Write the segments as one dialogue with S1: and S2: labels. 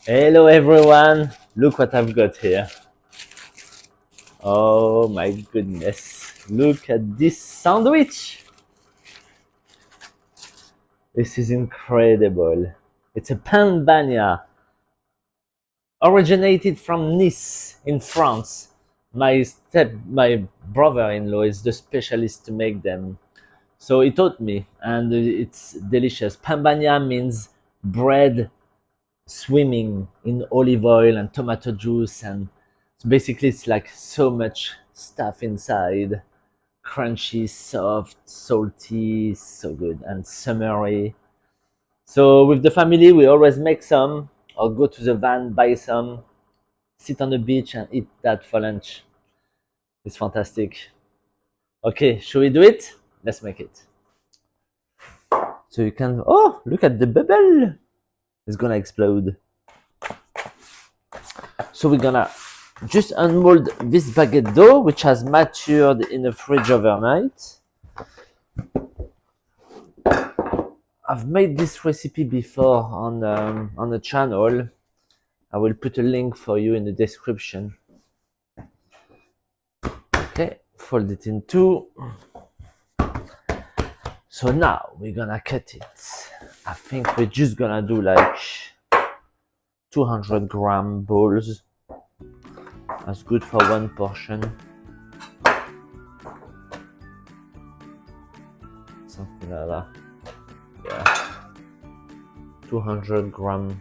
S1: Hello everyone, look what I've got here. Oh my goodness, look at this sandwich. This is incredible. It's a Pan Bagnat, originated from Nice in France. My brother-in-law is the specialist to make them. So he taught me and it's delicious. Pan Bagnat means bread swimming in olive oil and tomato juice, and so basically it's like so much stuff inside, crunchy, soft, salty, so good and summery. So with the family we always make some or go to the van, buy some, sit on the beach and eat that for lunch. It's fantastic. Okay, should we do it? Let's make it. So you can, oh, look at the bubble, it's gonna explode. So we're gonna just unmold this baguette dough, which has matured in the fridge overnight. I've made this recipe before on the channel. I will put a link for you in the description. Okay, fold it in two. So now we're gonna cut it. I think we're just gonna do like 200-gram balls. That's good for one portion. Something like that. Yeah. 200-gram.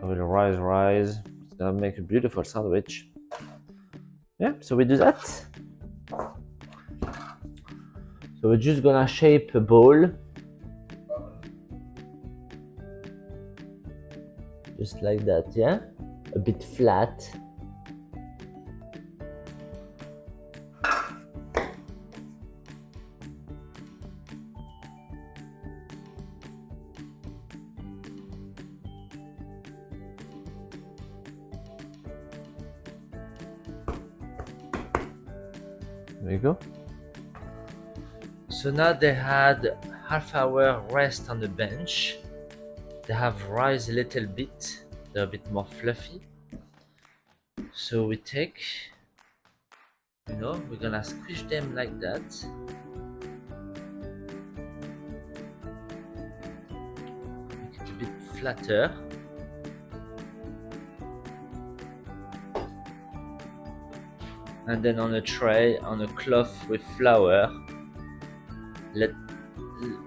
S1: I will rise. It's gonna make a beautiful sandwich. Yeah, so we do that. So we're just gonna shape a bowl. Just like that, yeah? A bit flat. There you go. So now they had half-hour rest on the bench. They have rise a little bit. They're a bit more fluffy. So we take, we're gonna squish them like that. Make it a bit flatter. And then on a tray, on a cloth with flour,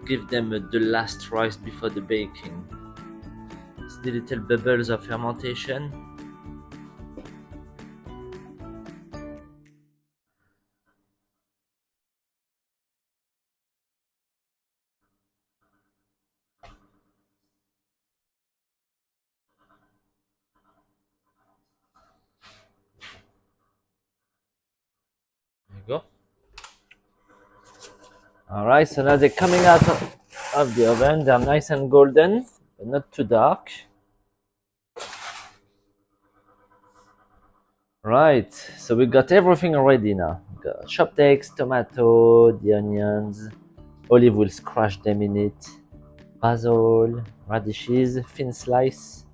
S1: give them the last rise before the baking. It's the little bubbles of fermentation. There you go. Alright, so now they're coming out of the oven. They're nice and golden, but not too dark. Right, so we got everything ready now. We got chopped eggs, tomato, the onions, olive will crush them in it, basil, radishes, thin slice,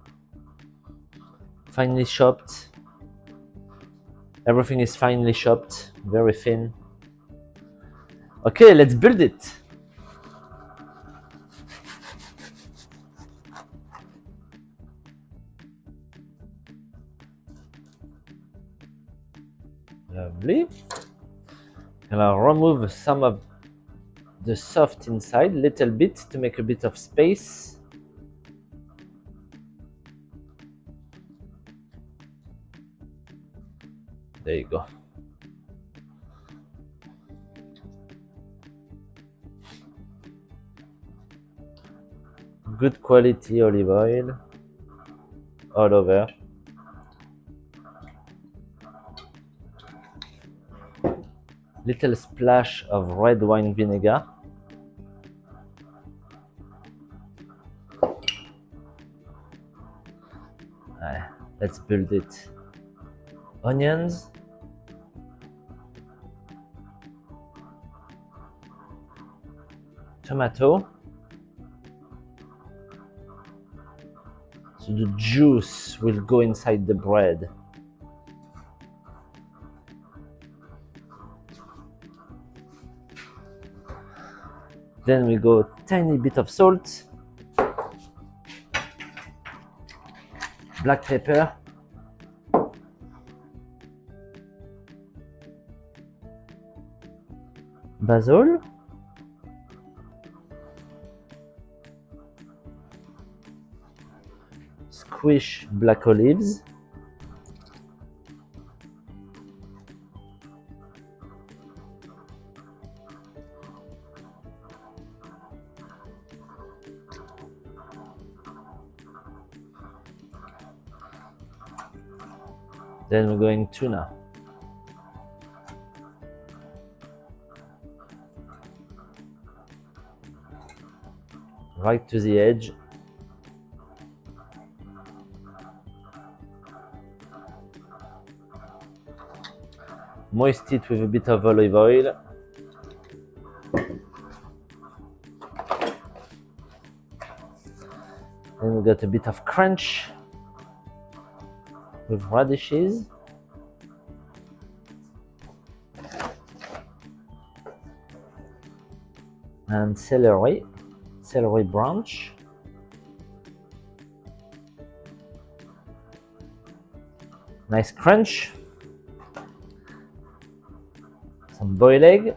S1: finely chopped. Everything is finely chopped, very thin. Okay, let's build it. Lovely. And I'll remove some of the soft inside, little bit, to make a bit of space. There you go. Good quality olive oil all over. Little splash of red wine vinegar. Let's build it. Onions. Tomato. So the juice will go inside the bread. Then we go tiny bit of salt, black pepper, basil, squish black olives, then we're going tuna. Right to the edge. Moist it with a bit of olive oil. Then we got a bit of crunch with radishes. And celery branch. Nice crunch. Some boiled egg.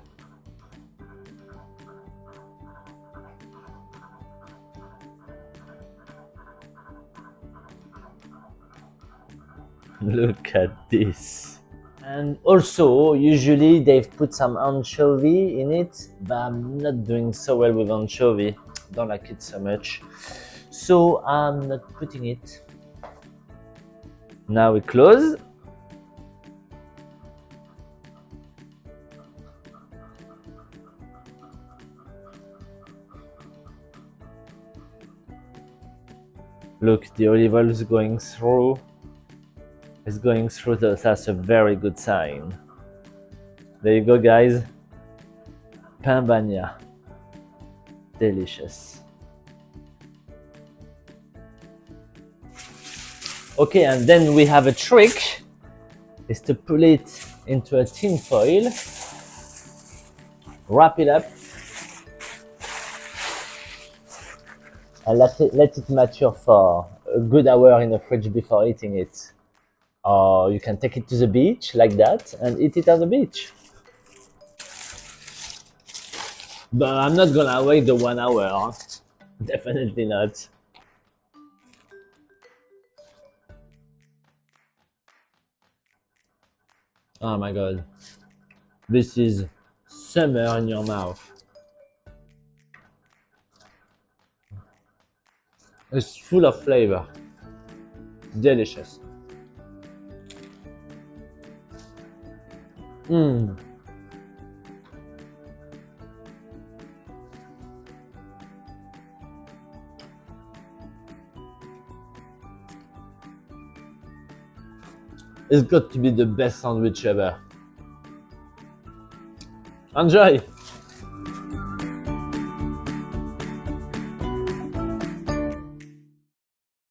S1: Look at this. And also, usually they've put some anchovy in it, but I'm not doing so well with anchovy. Don't like it so much. So I'm not putting it. Now we close. Look, the olive oil is going through. It's going through, that's a very good sign. There you go, guys. Pan Bagnat. Delicious. Okay, and then we have a trick, is to pull it into a tin foil, wrap it up, and let it mature for a good hour in the fridge before eating it. Or you can take it to the beach like that and eat it at the beach. But I'm not gonna wait the 1 hour, huh? Definitely not. Oh my god. This is summer in your mouth. It's full of flavor. Delicious. Mmm. It's got to be the best sandwich ever. Enjoy!